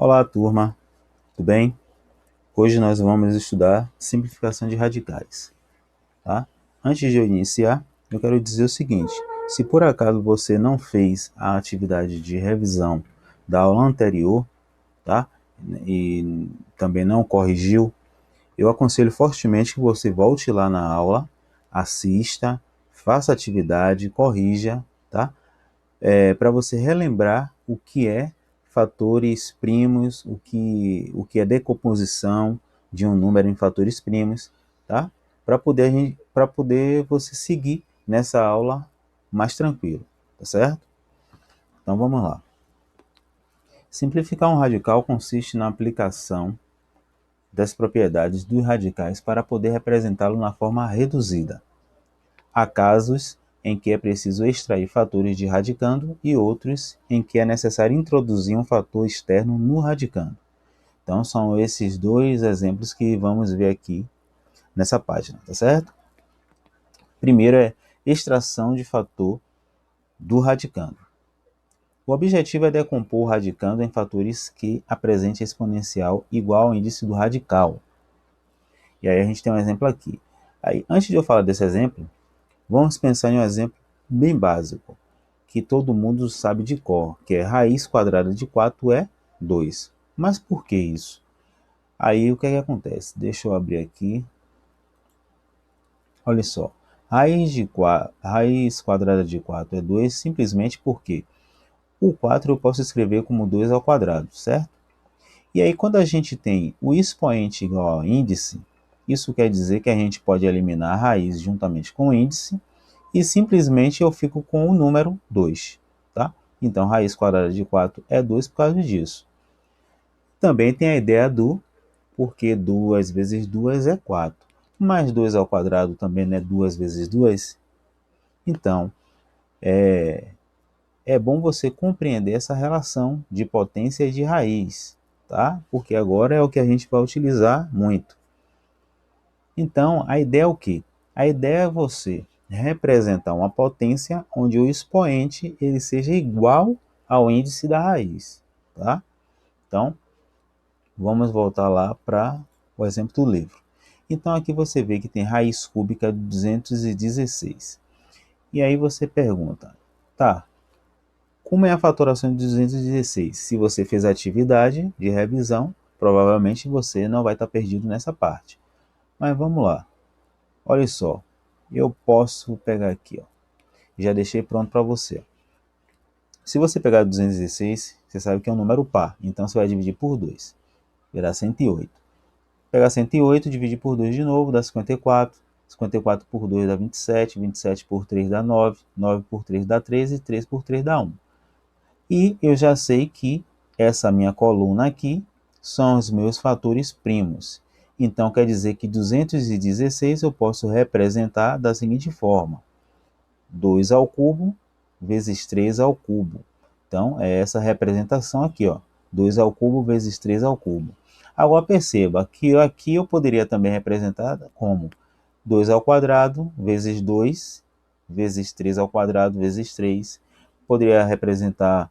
Olá, turma, tudo bem? Hoje nós vamos estudar simplificação de radicais, tá? Antes de eu iniciar, eu quero dizer o seguinte: se por acaso você não fez a atividade de revisão da aula anterior, tá? E também não corrigiu, eu aconselho fortemente que você volte lá na aula, assista, faça a atividade, corrija, tá? Para você relembrar o que é fatores primos, o que é decomposição de um número em fatores primos, tá? Para poder você seguir nessa aula mais tranquilo, tá certo? Então vamos lá. Simplificar um radical consiste na aplicação das propriedades dos radicais para poder representá-lo na forma reduzida. Há casos em que é preciso extrair fatores de radicando e outros em que é necessário introduzir um fator externo no radicando. Então, são esses dois exemplos que vamos ver aqui nessa página, tá certo? Primeiro é extração de fator do radicando. O objetivo é decompor o radicando em fatores que apresentem exponencial igual ao índice do radical. E aí a gente tem um exemplo aqui. Aí, antes de eu falar desse exemplo, vamos pensar em um exemplo bem básico, que todo mundo sabe de cor, que é raiz quadrada de 4 é 2. Mas por que isso? Aí o que é que acontece? Deixa eu abrir aqui. Olha só. Raiz quadrada de 4 é 2 simplesmente porque o 4 eu posso escrever como 2 ao quadrado, certo? E aí quando a gente tem o expoente igual ao índice, isso quer dizer que a gente pode eliminar a raiz juntamente com o índice e simplesmente eu fico com o número 2, tá? Então, raiz quadrada de 4 é 2 por causa disso. Também tem a ideia do porque 2 vezes 2 é 4. Mas 2 ao quadrado também não é 2 vezes 2? Então, é bom você compreender essa relação de potência e de raiz, tá? Porque agora é o que a gente vai utilizar muito. Então, a ideia é o quê? A ideia é você representar uma potência onde o expoente ele seja igual ao índice da raiz, tá? Então, vamos voltar lá para o exemplo do livro. Então, aqui você vê que tem raiz cúbica de 216. E aí você pergunta, tá, como é a fatoração de 216? Se você fez a atividade de revisão, provavelmente você não vai estar perdido nessa parte. Mas vamos lá. Olha só, eu posso pegar aqui, ó. Já deixei pronto para você. Se você pegar 216, você sabe que é um número par, então você vai dividir por 2, vai dar 108. Pegar 108, dividir por 2 de novo, dá 54. 54 por 2 dá 27, 27 por 3 dá 9, 9 por 3 dá 13, 3 por 3 dá 1. E eu já sei que essa minha coluna aqui são os meus fatores primos. Então quer dizer que 216 eu posso representar da seguinte forma: 2 ao cubo vezes 3 ao cubo. Então, é essa representação aqui, ó, 2 ao cubo vezes 3 ao cubo. Agora perceba que aqui eu poderia também representar como 2 ao quadrado vezes 2 vezes 3 ao quadrado vezes 3. Poderia representar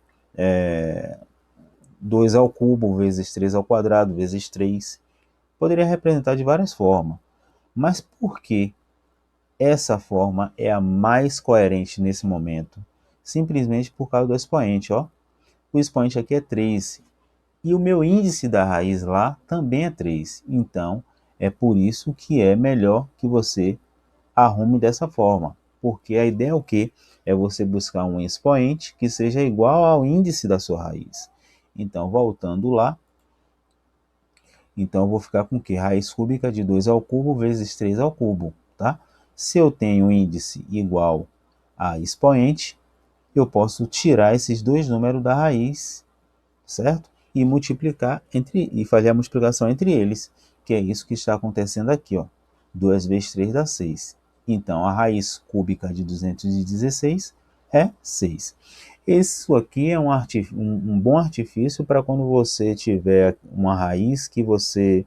2 ao cubo vezes 3 ao quadrado vezes 3. Poderia representar de várias formas. Mas por que essa forma é a mais coerente nesse momento? Simplesmente por causa do expoente, ó. O expoente aqui é 3 e o meu índice da raiz lá também é 3. Então, é por isso que é melhor que você arrume dessa forma. Porque a ideia é o quê? É você buscar um expoente que seja igual ao índice da sua raiz. Então, voltando lá, então eu vou ficar com o quê? Raiz cúbica de 2 ao cubo vezes 3 ao cubo, tá? Se eu tenho índice igual a expoente, eu posso tirar esses dois números da raiz, certo? E multiplicar e fazer a multiplicação entre eles, que é isso que está acontecendo aqui, ó. 2 vezes 3 dá 6. Então, a raiz cúbica de 216 é 6. Isso aqui é um bom artifício para quando você tiver uma raiz que você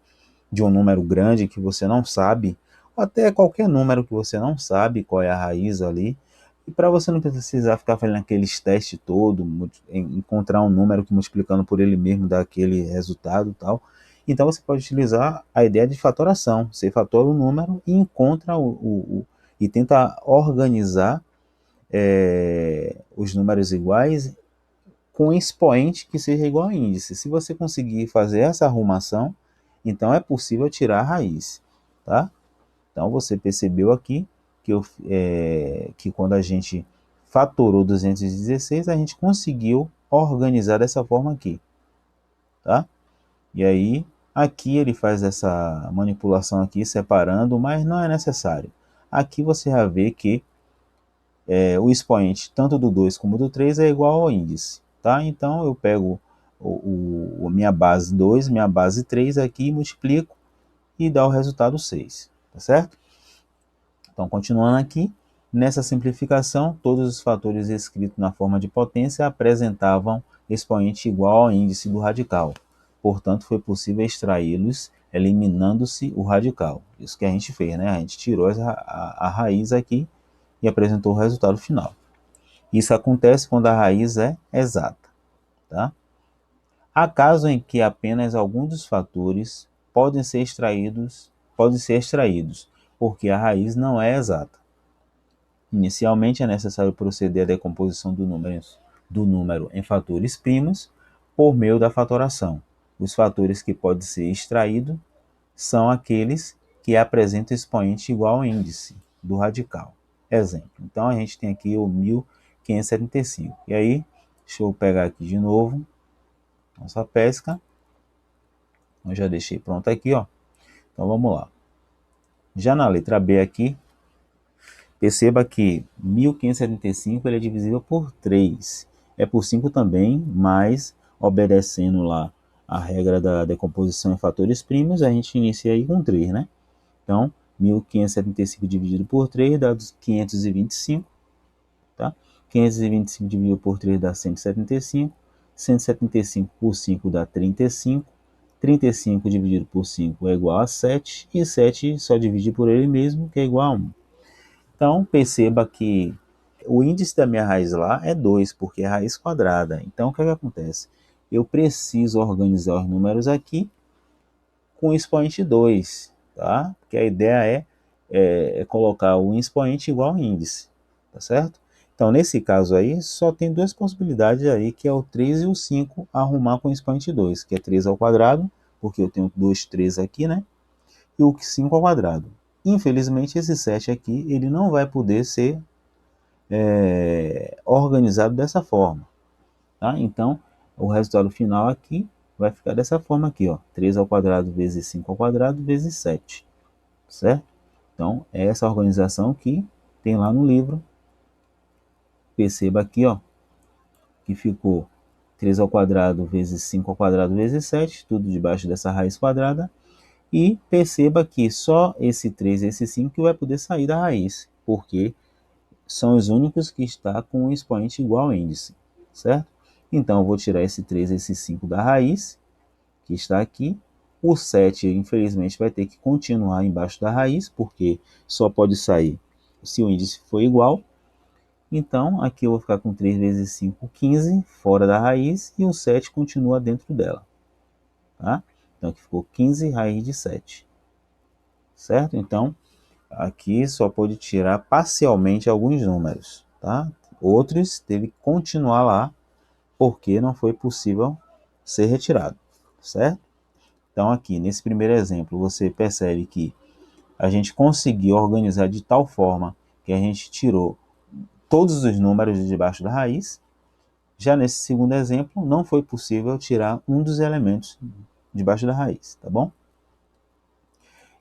de um número grande que você não sabe, ou até qualquer número que você não sabe qual é a raiz ali, E para você não precisar ficar fazendo aqueles testes todo, encontrar um número que multiplicando por ele mesmo dá aquele resultado e tal, então você pode utilizar a ideia de fatoração. Você fatora o número e encontra e tenta organizar os números iguais com expoente que seja igual a índice. Se você conseguir fazer essa arrumação, então é possível tirar a raiz, tá? Então você percebeu aqui que quando a gente fatorou 216, a gente conseguiu organizar dessa forma aqui, tá? E aí, aqui ele faz essa manipulação aqui, separando, mas não é necessário. Aqui você já vê que o expoente tanto do 2 como do 3 é igual ao índice, tá? Então eu pego minha base 2, minha base 3 aqui, multiplico e dá o resultado 6, tá certo? Então, continuando aqui, nessa simplificação, todos os fatores escritos na forma de potência apresentavam expoente igual ao índice do radical. Portanto, foi possível extraí-los eliminando-se o radical. Isso que a gente fez, né? A gente tirou a raiz aqui e apresentou o resultado final. Isso acontece quando a raiz é exata, tá? Há casos em que apenas alguns dos fatores podem ser extraídos, porque a raiz não é exata. Inicialmente é necessário proceder à decomposição do número em fatores primos por meio da fatoração. Os fatores que podem ser extraídos são aqueles que apresentam expoente igual ao índice do radical. Exemplo. Então a gente tem aqui o 1575. E aí, deixa eu pegar aqui de novo nossa pesca. Eu já deixei pronto aqui, ó. Então vamos lá. Já na letra B aqui, perceba que 1575 ele é divisível por 3. É por 5 também, mas obedecendo lá a regra da decomposição em fatores primos, a gente inicia aí com 3, né? Então, 1575 dividido por 3 dá 525, tá? 525 dividido por 3 dá 175. 175 por 5 dá 35. 35 dividido por 5 é igual a 7. E 7 só divide por ele mesmo, que é igual a 1. Então, perceba que o índice da minha raiz lá é 2, porque é raiz quadrada. Então, o que acontece? Eu preciso organizar os números aqui com o expoente 2, tá? Porque a ideia é colocar o expoente igual ao índice, tá certo? Então, nesse caso aí, só tem duas possibilidades aí, que é o 3 e o 5, arrumar com o expoente 2, que é 3 ao quadrado, porque eu tenho 2 3 aqui, né? E o 5 ao quadrado. Infelizmente, esse 7 aqui, ele não vai poder ser organizado dessa forma, tá? Então, o resultado final aqui vai ficar dessa forma aqui, ó, 3 ao quadrado vezes 5 ao quadrado vezes 7, certo? Então, é essa organização que tem lá no livro. Perceba aqui, ó, que ficou 3 ao quadrado vezes 5 ao quadrado vezes 7, tudo debaixo dessa raiz quadrada. E perceba que só esse 3 e esse 5 que vai poder sair da raiz, porque são os únicos que estão com um expoente igual ao índice, certo? Então, eu vou tirar esse 3 e esse 5 da raiz, que está aqui. O 7, infelizmente, vai ter que continuar embaixo da raiz, porque só pode sair se o índice for igual. Então, aqui eu vou ficar com 3 vezes 5, 15, fora da raiz, e o 7 continua dentro dela, tá? Então, aqui ficou 15 raiz de 7, certo? Então, aqui só pode tirar parcialmente alguns números, tá? Outros teve que continuar lá, porque não foi possível ser retirado, certo? Então, aqui, nesse primeiro exemplo, você percebe que a gente conseguiu organizar de tal forma que a gente tirou todos os números de debaixo da raiz. Já nesse segundo exemplo, não foi possível tirar um dos elementos debaixo da raiz, tá bom?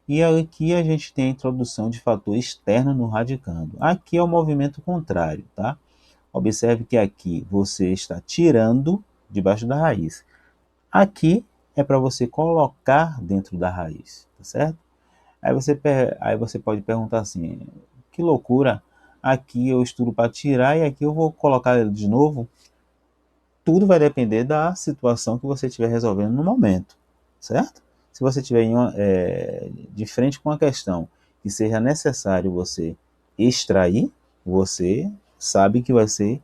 E aqui a gente tem a introdução de fator externo no radicando. Aqui é o movimento contrário, tá? Observe que aqui você está tirando debaixo da raiz. Aqui é para você colocar dentro da raiz, tá certo? Aí você pode perguntar assim, que loucura, aqui eu estudo para tirar e aqui eu vou colocar ele de novo? Tudo vai depender da situação que você estiver resolvendo no momento, certo? Se você estiver de frente com uma questão que seja necessário você extrair, você sabe que vai ser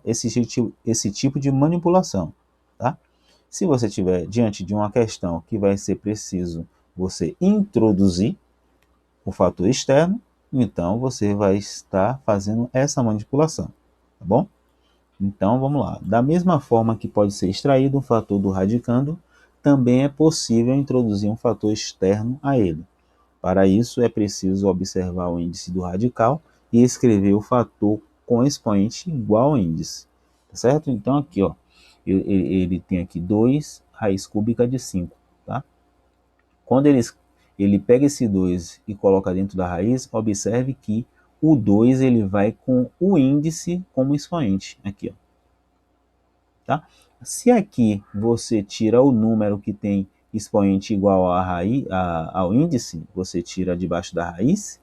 esse tipo de manipulação, tá? Se você estiver diante de uma questão que vai ser preciso você introduzir o fator externo, então você vai estar fazendo essa manipulação, tá bom? Então vamos lá. Da mesma forma que pode ser extraído um fator do radicando, também é possível introduzir um fator externo a ele. Para isso é preciso observar o índice do radical e escrever o fator com expoente igual ao índice, tá certo? Então aqui, ó, ele tem aqui 2 raiz cúbica de 5, tá? Quando ele pega esse 2 e coloca dentro da raiz, observe que o 2 ele vai com o índice como expoente, aqui, ó. Tá? Se aqui você tira o número que tem expoente igual ao índice, você tira debaixo da raiz,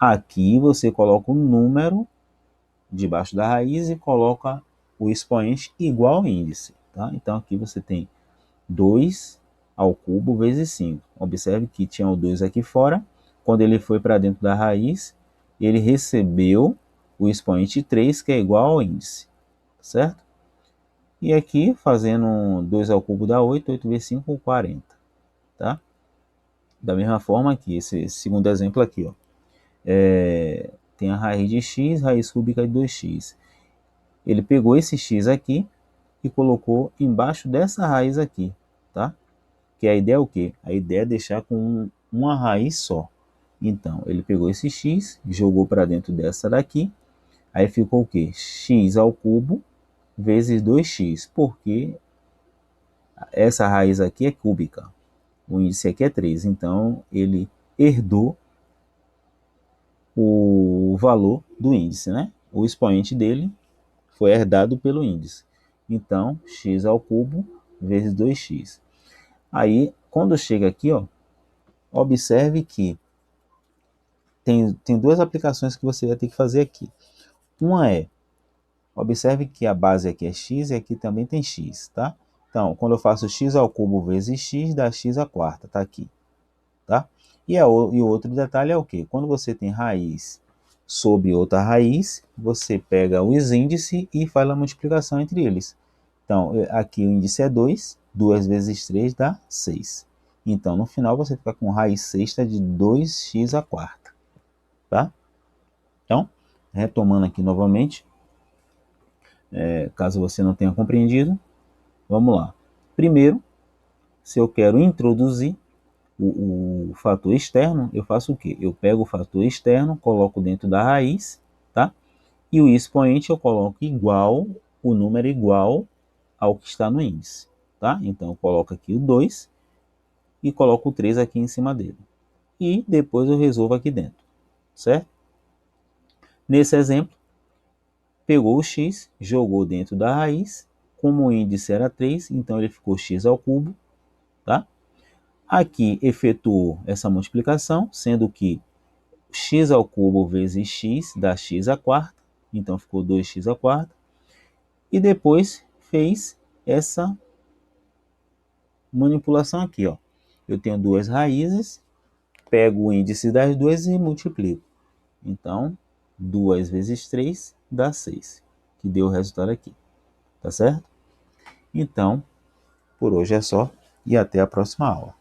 aqui você coloca o número debaixo da raiz e coloca o expoente igual ao índice. Tá? Então aqui você tem 2 ao cubo vezes 5. Observe que tinha o 2 aqui fora. Quando ele foi para dentro da raiz, ele recebeu o expoente 3, que é igual ao índice. Certo? E aqui, fazendo 2 ao cubo dá 8, 8 vezes 5, 40. Tá? Da mesma forma aqui, esse segundo exemplo aqui, ó. Tem a raiz de x, raiz cúbica de 2x. Ele pegou esse x aqui e colocou embaixo dessa raiz aqui, tá? Que a ideia é o quê? A ideia é deixar com uma raiz só. Então, ele pegou esse x, jogou para dentro dessa daqui, aí ficou o quê? X ao cubo vezes 2x, porque essa raiz aqui é cúbica. O índice aqui é 3, então ele herdou o valor do índice, né? O expoente dele foi herdado pelo índice. Então, x ao cubo vezes 2x. Aí, quando chega aqui, ó, observe que tem duas aplicações que você vai ter que fazer aqui. Uma é, observe que a base aqui é x e aqui também tem x, tá? Então, quando eu faço x ao cubo vezes x, dá x à quarta, tá aqui, tá? E o outro detalhe é o quê? Quando você tem raiz sobre outra raiz, você pega os índices e faz a multiplicação entre eles. Então, aqui o índice é 2, 2 vezes 3 dá 6. Então, no final, você fica com raiz sexta de 2x à quarta, tá? Então, retomando aqui novamente, caso você não tenha compreendido, vamos lá. Primeiro, se eu quero introduzir o fator externo, eu faço o quê? Eu pego o fator externo, coloco dentro da raiz, tá? E o expoente eu coloco igual, o número igual ao que está no índice, tá? Então eu coloco aqui o 2 e coloco o 3 aqui em cima dele. E depois eu resolvo aqui dentro, certo? Nesse exemplo, pegou o x, jogou dentro da raiz, como o índice era 3, então ele ficou x ao cubo, tá? Aqui efetuou essa multiplicação, sendo que x ao cubo vezes x dá x à quarta, então ficou 2x à quarta. E depois fez essa manipulação aqui, ó. Eu tenho duas raízes, pego o índice das duas e multiplico. Então, 2 vezes 3 dá 6, que deu o resultado aqui, tá certo? Então, por hoje é só e até a próxima aula.